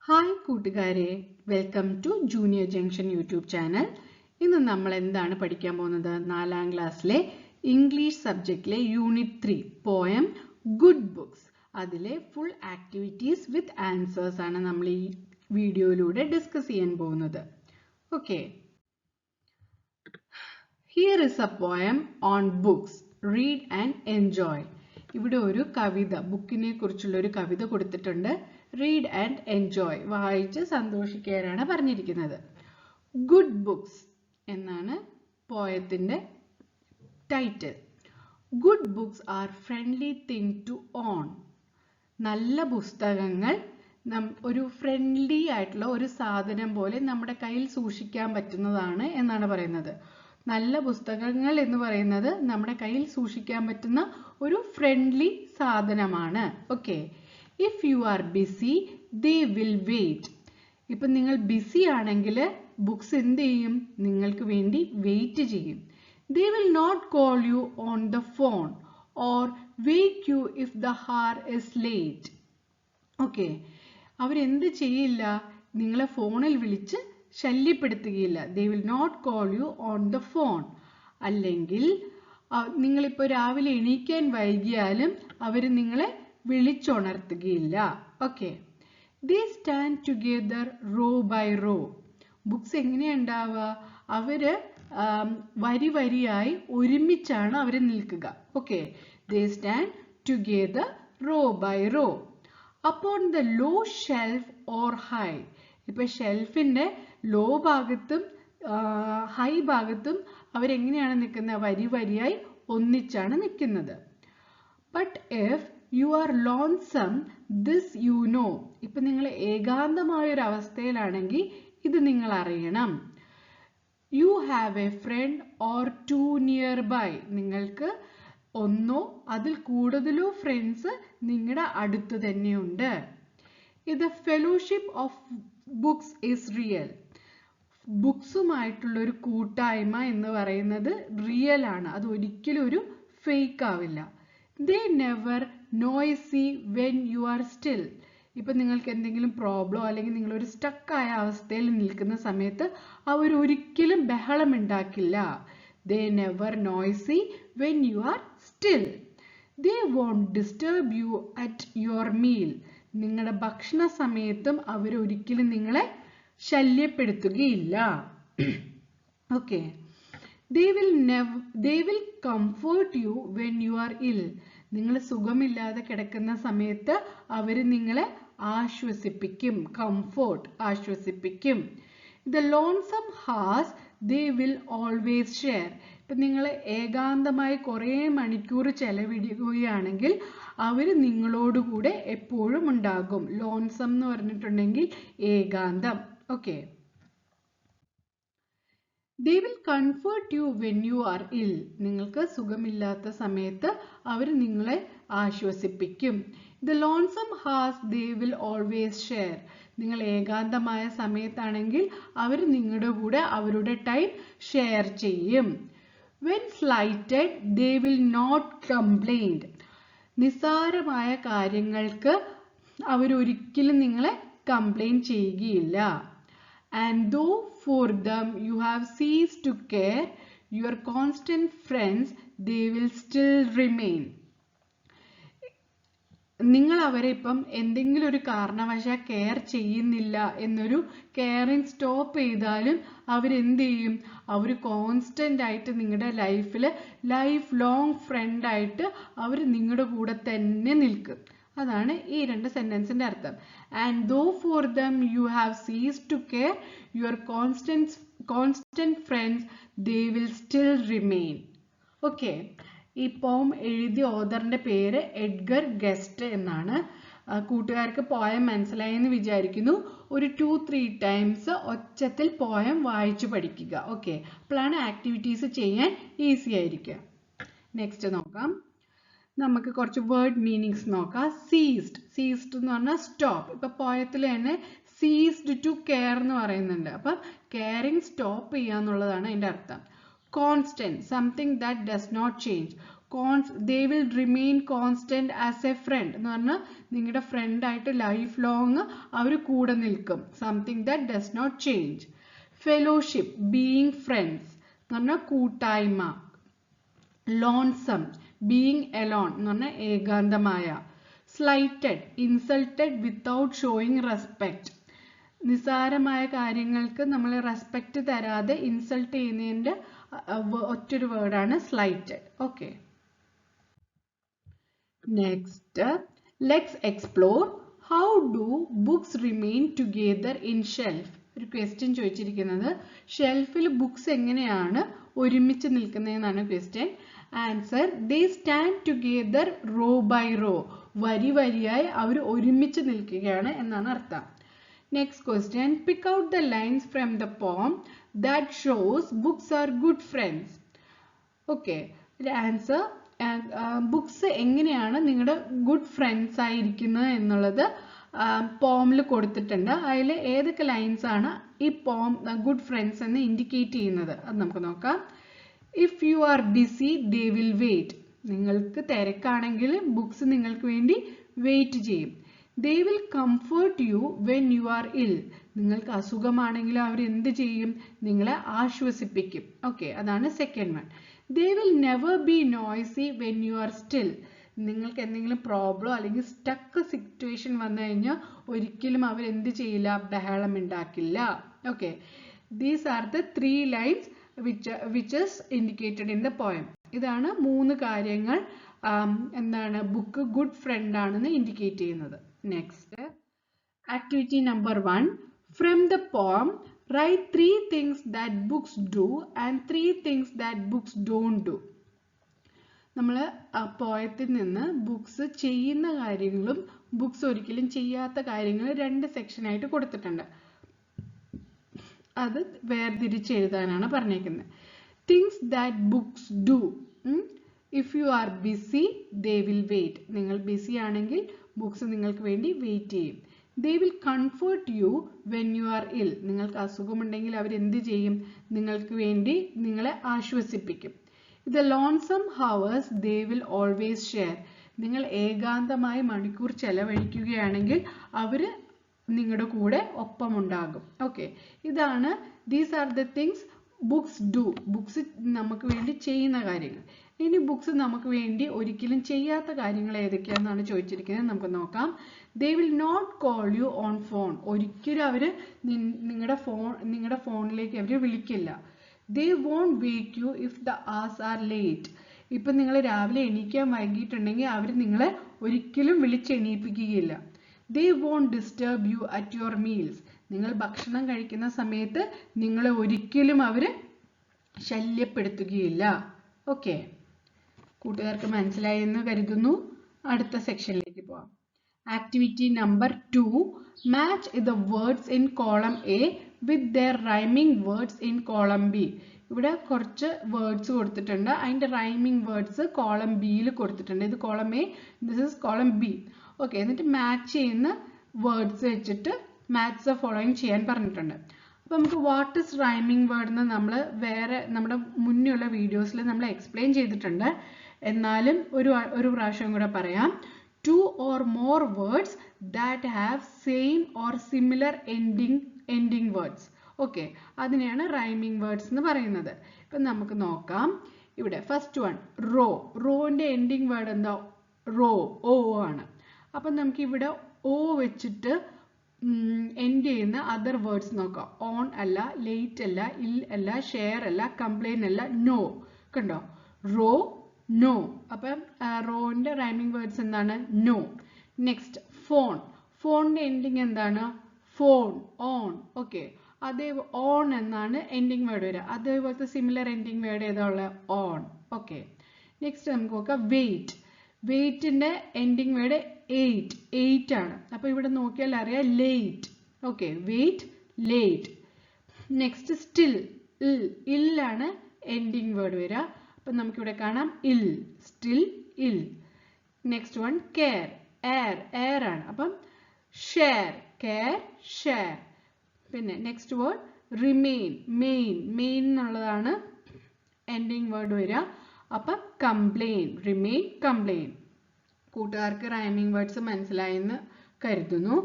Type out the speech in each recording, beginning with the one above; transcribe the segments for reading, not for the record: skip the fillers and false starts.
Hi കൂട്ടുകാരെ, welcome to junior junction YouTube channel. ഇന്ന് നമ്മൾ എന്താണ് പഠിക്കാൻ പോകുന്നത്? 4ാം ക്ലാസ്സിലെ ഇംഗ്ലീഷ് സബ്ജക്റ്റിലെ യൂണിറ്റ് 3 പോയം ഗുഡ് ബുക്സ്, അതിലെ ഫുൾ ആക്ടിവിറ്റീസ് വിത്ത് ആൻസേഴ്സ് ആണ് നമ്മൾ ഈ വീഡിയോയിലൂടെ ഡിസ്കസ് ചെയ്യാൻ പോകുന്നത്. Okay, here is a poem on books, read and enjoy. ഇവിടെ ഒരു കവിത, ബുക്കിനെ കുറിച്ചുള്ള ഒരു കവിത കൊടുത്തിട്ടുണ്ട്. റീഡ് ആൻഡ് എൻജോയ്, വായിച്ച് സന്തോഷിക്കാനാണ് പറഞ്ഞിരിക്കുന്നത്. ഗുഡ് ബുക്സ് എന്നാണ് പോയത്തിന്റെ title. Good books are friendly thing to own. നല്ല പുസ്തകങ്ങൾ ഒരു ഫ്രണ്ട്ലി ആയിട്ടുള്ള ഒരു സാധനം പോലെ നമ്മുടെ കയ്യിൽ സൂക്ഷിക്കാൻ പറ്റുന്നതാണ് എന്നാണ് പറയുന്നത്. നല്ല പുസ്തകങ്ങൾ എന്ന് പറയുന്നത് നമ്മുടെ കയ്യിൽ സൂക്ഷിക്കാൻ പറ്റുന്ന ഒരു ഫ്രണ്ട്ലി സാധനമാണ്. Okay, if you are busy they will wait. ഇപ്പം നിങ്ങൾ ബിസി ആണെങ്കിൽ ബുക്സ് എന്ത് ചെയ്യും? നിങ്ങൾക്ക് വേണ്ടി വെയിറ്റ് ചെയ്യും. They will not call you on the phone or wake you if the hour is late. Okay, അവരെന്ത് ചെയ്യില്ല? നിങ്ങളെ ഫോണിൽ വിളിച്ച് ശല്യപ്പെടുത്തുകയില്ല. They will not call you on the phone. അല്ലെങ്കിൽ നിങ്ങളിപ്പോൾ രാവിലെ എണീക്കാൻ വൈകിയാലും അവർ നിങ്ങളെ വിളിച്ചുണർത്തുകയില്ല. Okay, they stand together row by row. Books എങ്ങനെയാണ് ഉണ്ടാവുക? അവര് വരി വരിയായി ഒരുമിച്ചാണ് അവർ നിൽക്കുക. Okay, they stand together row by row upon the low shelf or high. ഇപ്പൊ ഷെൽഫിന്റെ ലോ ഭാഗത്തും ഹൈ ഭാഗത്തും അവരെങ്ങനെയാണ് നിൽക്കുന്നത്? വരി വരിയായി ഒന്നിച്ചാണ് നിൽക്കുന്നത്. But if you are lonesome this you know. ഇപ്പൊ നിങ്ങൾ ഏകാന്തമായ ഒരു അവസ്ഥയിലാണെങ്കിൽ ഇത് നിങ്ങൾ അറിയണം. You have a friend or two nearby. നിങ്ങൾക്ക് ഒന്നോ അതിൽ കൂടുതലോ ഫ്രണ്ട്സ് നിങ്ങളുടെ അടുത്ത് തന്നെയുണ്ട്. ഇത് fellowship of books is real. ബുക്സുമായിട്ടുള്ള ഒരു കൂട്ടായ്മ എന്ന് പറയുന്നത് റിയൽ ആണ്, അത് ഒരിക്കലും ഒരു ഫേക്ക് ആവില്ല. ദേ never noisy when you are still. ഇപ്പൊ നിങ്ങൾക്ക് എന്തെങ്കിലും പ്രോബ്ലം അല്ലെങ്കിൽ നിങ്ങളൊരു സ്റ്റക്കായ അവസ്ഥയിൽ നിൽക്കുന്ന സമയത്ത് അവരൊരിക്കലും ബഹളം ഉണ്ടാക്കില്ല. They never noisy when you are still. They won't disturb you at your meal. നിങ്ങളുടെ ഭക്ഷണ സമയത്തും അവരൊരിക്കലും നിങ്ങളെ ശല്യപ്പെടുത്തുകയില്ല. Okay, they will comfort you when you are ill. നിങ്ങൾ സുഖമില്ലാതെ കിടക്കുന്ന സമയത്ത് അവർ നിങ്ങളെ ആശ്വസിപ്പിക്കും. Comfort, ആശ്വസിപ്പിക്കും. the lonesome hours they will always share. ഇപ്പൊ നിങ്ങൾ ഏകാന്തമായി കുറേ മണിക്കൂർ ചെലവിടുകയാണെങ്കിൽ അവർ നിങ്ങളോടുകൂടെ എപ്പോഴും ഉണ്ടാകും. ലോൺസം എന്ന് പറഞ്ഞിട്ടുണ്ടെങ്കിൽ Ekantham. Okay, they will comfort you when you are ill. നിങ്ങൾക്ക് സുഖമില്ലാത്ത സമയത്ത് അവർ നിങ്ങളെ ആശ്വസിപ്പിക്കും. the lonesome hours they will always share. നിങ്ങൾ ഏകാന്തമായ സമയത്താണെങ്കിൽ അവർ നിങ്ങളുടെ കൂടെ അവരുടെ ടൈം ഷെയർ ചെയ്യും. when slighted they will not complain. നിസ്സാരമായ കാര്യങ്ങൾക്ക് അവരൊരിക്കലും നിങ്ങളെ കംപ്ലൈന്റ് ചെയ്യുകയില്ല. and though for them you have ceased to care, your constant friends they will still remain. നിങ്ങൾ അവരെ ഇപ്പം എന്തെങ്കിലും ഒരു കാരണവശാൽ കെയർ ചെയ്യുന്നില്ല എന്നൊരു കെയറിങ് സ്റ്റോപ്പ് ചെയ്താലും അവരെന്ത് ചെയ്യും? അവർ കോൺസ്റ്റന്റ് ആയിട്ട് നിങ്ങളുടെ ലൈഫിൽ ലൈഫ് ലോങ് ഫ്രണ്ട് ആയിട്ട് അവർ നിങ്ങളുടെ കൂടെ തന്നെ നിൽക്കും. അതാണ് ഈ രണ്ട് സെന്റൻസിന്റെ അർത്ഥം. And though for them you have ceased to care, your constant friends they will still remain. Okay, ഈ പോം എഴുതിയ ഓഥറിന്റെ പേര് എഡ്ഗർ ഗസ്റ്റ് എന്നാണ്. കൂട്ടുകാർക്ക് പോയം മനസ്സിലായി എന്ന് വിചാരിക്കുന്നു. ഒരു 2-3 ടൈംസ് ഒച്ചത്തിൽ പോയം വായിച്ചു പഠിക്കുക. ഓക്കെ, അപ്പോഴാണ് ആക്ടിവിറ്റീസ് ചെയ്യാൻ ഈസി ആയിരിക്കുക. നെക്സ്റ്റ് നോക്കാം, നമുക്ക് കുറച്ച് വേർഡ് മീനിങ്സ് നോക്കാം. സീസ്ഡ്, സീസ്ഡ് എന്ന് പറഞ്ഞാൽ സ്റ്റോപ്പ്. ഇപ്പൊ പോയത്തിൽ തന്നെ സീസ്ഡ് ടു കെയർ എന്ന് പറയുന്നുണ്ട്. അപ്പം കെയറിങ് സ്റ്റോപ്പ് ചെയ്യാന്നുള്ളതാണ് അതിന്റെ അർത്ഥം. Constant, something that does not change. they will remain constant as a friend എന്ന് പറഞ്ഞാൽ നിങ്ങളുടെ ഫ്രണ്ട് ആയിട്ട് ലൈഫ് ലോങ് അവർ കൂടെ നിൽക്കും. Something that does not change. Fellowship, being friends എന്ന് പറഞ്ഞാൽ കൂട്ടായ്മ. ലോൺസം, ബീയിങ് എലോൺ എന്ന് പറഞ്ഞാൽ ഏകാന്തമായ. Slighted, insulted without showing respect. നിസാരമായ കാര്യങ്ങൾക്ക് നമ്മൾ റെസ്പെക്റ്റ് തരാതെ ഇൻസൾട്ട് ചെയ്യുന്നതിൻ്റെ ഒറ്റൊരു വേർഡാണ് slighted. Okay, next let's explore how do books remain together in shelf. ഒരു ക്വസ്റ്റ്യൻ ചോദിച്ചിരിക്കുന്നത് ഷെൽഫിൽ ബുക്സ് എങ്ങനെയാണ് ഒരുമിച്ച് നിൽക്കുന്നതെന്നാണ് question. Answer, they stand together row by row. വരി വരിയായി അവർ ഒരുമിച്ച് നിൽക്കുകയാണ് എന്നാണ് അർത്ഥം. Next question, pick out the lines from the poem that shows books are good friends. Okay, the answer, books എങ്ങനെയാണ് നിങ്ങളുടെ ഗുഡ് ഫ്രണ്ട്സ് ആയിരിക്കുന്നത് എന്നുള്ളത് പോമിൽ കൊടുത്തിട്ടുണ്ട്. അതിൽ ഏതൊക്കെ ലൈൻസ് ആണ് ഈ പോം ഗുഡ് ഫ്രണ്ട്സ് എന്ന് ഇൻഡിക്കേറ്റ് ചെയ്യുന്നത് അത് നമുക്ക് നോക്കാം. If you are busy they will wait. നിങ്ങൾക്ക് തിരക്കാണെങ്കിൽ ബുക്സ് നിങ്ങൾക്ക് വേണ്ടി വെയിറ്റ് ചെയ്യും. They will comfort you when you are ill. നിങ്ങൾക്ക് അസുഖമാണെങ്കിൽ അവർ എന്ത് ചെയ്യും? നിങ്ങളെ ആശ്വസിപ്പിക്കും. ഓക്കെ, അതാണ് second one. They will never be noisy when you are still. നിങ്ങൾക്ക് എന്തെങ്കിലും പ്രോബ്ലം അല്ലെങ്കിൽ സ്റ്റക്ക് സിറ്റുവേഷൻ വന്നു കഴിഞ്ഞാൽ ഒരിക്കലും അവർ എന്ത് ചെയ്യില്ല? ബഹളം ഉണ്ടാക്കില്ല. Okay, these are the 3 lines which is indicated in the poem. ഇതാണ് 3 കാര്യങ്ങൾ എന്താണ് ബുക്ക് ഗുഡ് ഫ്രണ്ട് ആണെന്ന് ഇൻഡിക്കേറ്റ് ചെയ്യുന്നത്. Next, activity number 1. From the poem, write 3 things that books do and 3 things that books don't do. നമ്മൾ പോയത്തിൽ നിന്ന് books ചെയ്യുന്ന കാര്യങ്ങളും books ഒരിക്കലും ചെയ്യാത്ത കാര്യങ്ങളും 2 സെക്ഷനായിട്ട് കൊടുത്തിട്ടുണ്ട്. അത് വേർതിരിച്ച് എഴുതാനാണ് പറഞ്ഞേക്കുന്നത്. Things that books do. If you are busy they will wait. നിങ്ങൾ ബിസി ആണെങ്കിൽ ബുക്സ് നിങ്ങൾക്ക് വേണ്ടി വെയിറ്റ് ചെയ്യും. They will comfort you when you are ill. നിങ്ങൾക്ക് അസുഖമുണ്ടെങ്കിൽ അവർ എന്ത് ചെയ്യും? നിങ്ങൾക്ക് വേണ്ടി നിങ്ങളെ ആശ്വസിപ്പിക്കും. The lonesome hours they will always share. നിങ്ങൾ ഏകാന്തമായി മണിക്കൂർ ചെലവഴിക്കുകയാണെങ്കിൽ അവർ നിങ്ങളുടെ കൂടെ ഒപ്പമുണ്ടാകും. ഓക്കെ, ഇതാണ് these are the things books do. Books നമുക്ക് വേണ്ടി ചെയ്യുന്ന കാര്യങ്ങൾ. ഇനി ബുക്സ് നമുക്ക് വേണ്ടി ഒരിക്കലും ചെയ്യാത്ത കാര്യങ്ങൾ ഏതൊക്കെയാണെന്നാണ് ചോദിച്ചിരിക്കുന്നത്. നമുക്ക് നോക്കാം. They will not call you on phone. ഒരിക്കലും അവർ നിങ്ങളുടെ ഫോണിലേക്ക് അവർ വിളിക്കില്ല. They won't wake you if the hours are late. ഇപ്പം നിങ്ങൾ രാവിലെ എണീക്കാൻ വൈകിട്ടുണ്ടെങ്കിൽ അവർ നിങ്ങളെ ഒരിക്കലും വിളിച്ചെണീപ്പിക്കുകയില്ല. They won't disturb you at your meals. നിങ്ങൾ ഭക്ഷണം കഴിക്കുന്ന സമയത്ത് നിങ്ങളെ ഒരിക്കലും അവർ ശല്യപ്പെടുത്തുകയില്ല. ഓക്കെ, കൂട്ടുകാർക്ക് മനസ്സിലായി എന്ന് കരുതുന്നു. അടുത്ത സെക്ഷനിലേക്ക് പോവാം. Activity number 2. Match the words in column A with their rhyming words in column B. ഇവിടെ കുറച്ച് വേർഡ്സ് കൊടുത്തിട്ടുണ്ട്. അതിൻ്റെ റൈമിംഗ് വേർഡ്സ് കോളം ബിയിൽ കൊടുത്തിട്ടുണ്ട്. ഇത് column A, this is column B. Okay, എന്നിട്ട് മാച്ച് ചെയ്യുന്ന വേർഡ്സ് വെച്ചിട്ട് മാച്ച് ദ ഫോളോയിങ് ചെയ്യാൻ പറഞ്ഞിട്ടുണ്ട്. അപ്പോൾ നമുക്ക് വാട്ട് ഇസ് റൈമിംഗ് വേർഡ് എന്ന് നമ്മൾ വേറെ നമ്മുടെ മുന്നേയുള്ള വീഡിയോസിൽ നമ്മൾ എക്സ്പ്ലെയിൻ ചെയ്തിട്ടുണ്ട്. എന്നാലും ഒരു പ്രാവശ്യം കൂടെ പറയാം. 2 or more words that have same or similar ending words. Okay, അതിനെയാണ് റൈമിംഗ് വേർഡ്സ് എന്ന് പറയുന്നത്. ഇപ്പം നമുക്ക് നോക്കാം. ഇവിടെ ഫസ്റ്റ് വൺ റോ. റോന്റെ എൻഡിങ് വേർഡ് എന്താ? റോ, ഓ ആണ്. അപ്പം നമുക്ക് ഇവിടെ ഓ വെച്ചിട്ട് എൻഡ് ചെയ്യുന്ന അതർ വേർഡ്സ് നോക്കാം. ഓൺ അല്ല, ലേറ്റ് അല്ല, ഇൽ അല്ല, ഷെയർ അല്ല, കംപ്ലെയിൻ അല്ല, നോ. കണ്ടോ? Row, know. അപ്പം റോന്റെ റൈമിംഗ് വേർഡ്സ് എന്താണ്? നോ. Next phone. ഫോണിന്റെ എൻഡിങ് എന്താണ്? Phone, own. ഓക്കെ, അതേ ഓൺ എന്നാണ് എൻഡിങ് വേർഡ് വരിക. അതേപോലത്തെ സിമിലർ എൻഡിങ് വേർഡ് ഏതാ ഉള്ളത്? ഓൺ. ഓക്കെ, നെക്സ്റ്റ് നമുക്ക് നോക്കാം വെയിറ്റ്. വെയിറ്റിന്റെ എൻഡിങ് വേർഡ് എയ്റ്റ് ആണ്. അപ്പോൾ ഇവിടെ നോക്കിയാൽ അറിയാം late. Okay, wait, late. Next still. ഇല്ലാണ് എൻഡിങ് വേർഡ് വരിക. അപ്പം നമുക്കിവിടെ കാണാം ഇൽ, സ്റ്റിൽ, ഇൽ. Next one care. എയർ ആണ്. അപ്പം ഷെയർ, കെയർ, ഷെയർ. പിന്നെ നെക്സ്റ്റ് വേർഡ് റിമെയിൻ. മെയിൻ എന്നുള്ളതാണ് എൻഡിങ് വേർഡ് വരിക. അപ്പം കംപ്ലെയിൻ, റിമെയിൻ കംപ്ലെയിൻ. കൂട്ടുകാർക്ക് റൈമിംഗ് വേർഡ്സ് മനസ്സിലായെന്ന് കരുതുന്നു.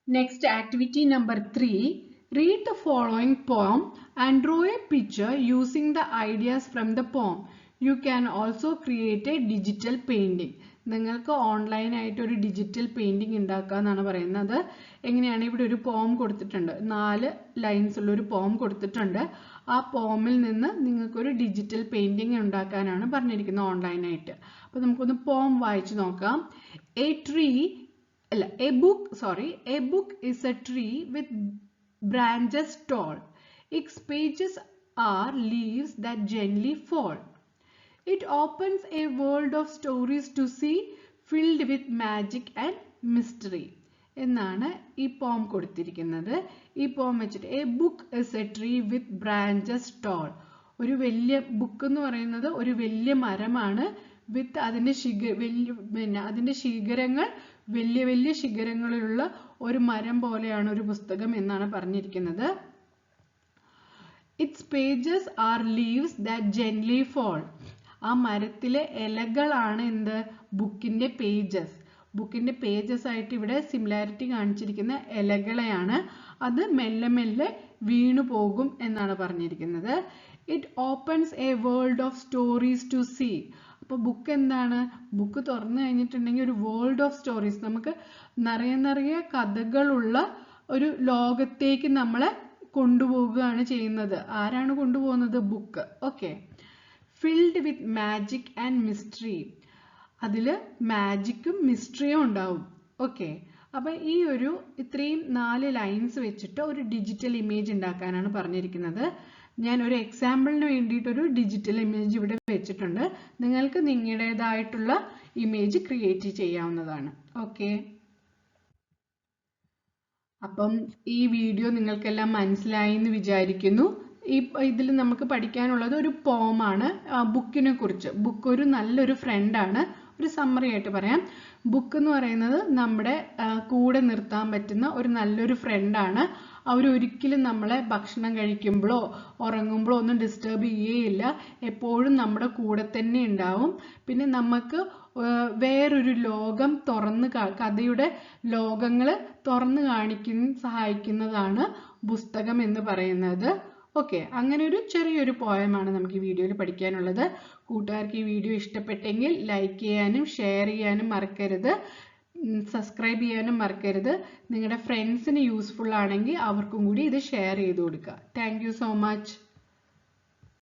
Next activity number 3. Read the following poem and draw a picture using the ideas from the poem. You can also create a digital painting. നിങ്ങൾക്ക് ഓൺലൈനായിട്ട് ഒരു digital painting ഉണ്ടാക്കുക എന്നാണ് പറയുന്നത്. എങ്ങനെയാണ്, ഇവിടെ ഒരു പോം കൊടുത്തിട്ടുണ്ട്, 4 ലൈൻസ് ഉള്ള ഒരു പോം കൊടുത്തിട്ടുണ്ട്. ആ പോമിൽ നിന്ന് നിങ്ങൾക്കൊരു ഡിജിറ്റൽ പെയിൻറ്റിംഗ് ഉണ്ടാക്കാനാണ് പറഞ്ഞിരിക്കുന്നത് ഓൺലൈനായിട്ട്. അപ്പോൾ നമുക്കൊന്ന് പോം വായിച്ചു നോക്കാം. A book is a tree with branches tall. Its pages are leaves that gently fall. It opens a world of stories to see, filled with magic and mystery. എന്നാണ് ഈ പോം കൊടുത്തിരിക്കുന്നത്. ഈ പോം വെച്ചിട്ട് a book is a tree with branches tall. ഒരു വലിയ book എന്ന് പറയുന്നത് ഒരു വലിയ മരമാണ്. വിത്ത് അതിൻ്റെ ശിഖരങ്ങൾ വലിയ വലിയ ശിഖരങ്ങളിലുള്ള ഒരു മരം പോലെയാണ് ഒരു പുസ്തകം എന്നാണ് പറഞ്ഞിരിക്കുന്നത്. Its pages are leaves that gently fall. ആ മരത്തിലെ ഇലകളാണ് എന്ത്, ബുക്കിന്റെ പേജസ്. ബുക്കിന്റെ പേജസ് ആയിട്ട് ഇവിടെ സിമിലാരിറ്റി കാണിച്ചിരിക്കുന്ന ഇലകളെയാണ്. അത് മെല്ലെ മെല്ലെ വീണു പോകും എന്നാണ് പറഞ്ഞിരിക്കുന്നത്. It opens a world of stories to see. അപ്പോൾ ബുക്ക് എന്താണ്, ബുക്ക് തുറന്നു കഴിഞ്ഞിട്ടുണ്ടെങ്കിൽ ഒരു വേൾഡ് ഓഫ് സ്റ്റോറീസ്, നമുക്ക് നിറയെ കഥകളുള്ള ഒരു ലോകത്തേക്ക് നമ്മളെ കൊണ്ടുപോവുകയാണ് ചെയ്യുന്നത്. ആരാണ് കൊണ്ടുപോകുന്നത്, book. Okay. Filled with magic and mystery. അതിൽ മാജിക്കും മിസ്റ്ററിയും ഉണ്ടാവും. ഓക്കെ. അപ്പം ഈ ഇത്രയും 4 ലൈൻസ് വെച്ചിട്ട് ഒരു ഡിജിറ്റൽ ഇമേജ് ഉണ്ടാക്കാനാണ് പറഞ്ഞിരിക്കുന്നത്. ഞാൻ ഒരു എക്സാമ്പിളിന് വേണ്ടിയിട്ടൊരു ഡിജിറ്റൽ ഇമേജ് ഇവിടെ വെച്ചിട്ടുണ്ട്. നിങ്ങൾക്ക് നിങ്ങളുടേതായിട്ടുള്ള ഇമേജ് ക്രിയേറ്റ് ചെയ്യാവുന്നതാണ്. ഓക്കെ. അപ്പം ഈ വീഡിയോ നിങ്ങൾക്കെല്ലാം മനസ്സിലായി എന്ന് വിചാരിക്കുന്നു. ഇതിൽ നമുക്ക് പഠിക്കാനുള്ളത് ഒരു പോമാണ് ബുക്കിനെ കുറിച്ച്. ബുക്ക് ഒരു നല്ലൊരു ഫ്രണ്ടാണ്. ഒരു സമ്മറി ആയിട്ട് പറയാം. ബുക്ക് എന്ന് പറയുന്നത് നമ്മുടെ കൂടെ നിർത്താൻ പറ്റുന്ന ഒരു നല്ലൊരു ഫ്രണ്ടാണ്. അവരൊരിക്കലും നമ്മളെ ഭക്ഷണം കഴിക്കുമ്പോഴോ ഉറങ്ങുമ്പോഴോ ഒന്നും ഡിസ്റ്റർബ് ചെയ്യുകയില്ല. എപ്പോഴും നമ്മുടെ കൂടെ തന്നെ ഉണ്ടാവും. പിന്നെ നമുക്ക് വേറൊരു ലോകം കഥയുടെ ലോകങ്ങൾ തുറന്നു സഹായിക്കുന്നതാണ് പുസ്തകം എന്ന് പറയുന്നത്. ഓക്കെ. അങ്ങനെ ഒരു ചെറിയൊരു പോയമാണ് നമുക്ക് ഈ വീഡിയോയിൽ പഠിക്കാനുള്ളത്. കൂട്ടുകാർക്ക് ഈ വീഡിയോ ഇഷ്ടപ്പെട്ടെങ്കിൽ ലൈക്ക് ചെയ്യാനും ഷെയർ ചെയ്യാനും മറക്കരുത്. സബ്സ്ക്രൈബ് ചെയ്യാനും മറക്കരുത്. നിങ്ങളുടെ ഫ്രണ്ട്സിന് യൂസ്ഫുൾ ആണെങ്കിൽ അവർക്കും കൂടി ഇത് ഷെയർ ചെയ്ത് കൊടുക്കുക. Thank you so much.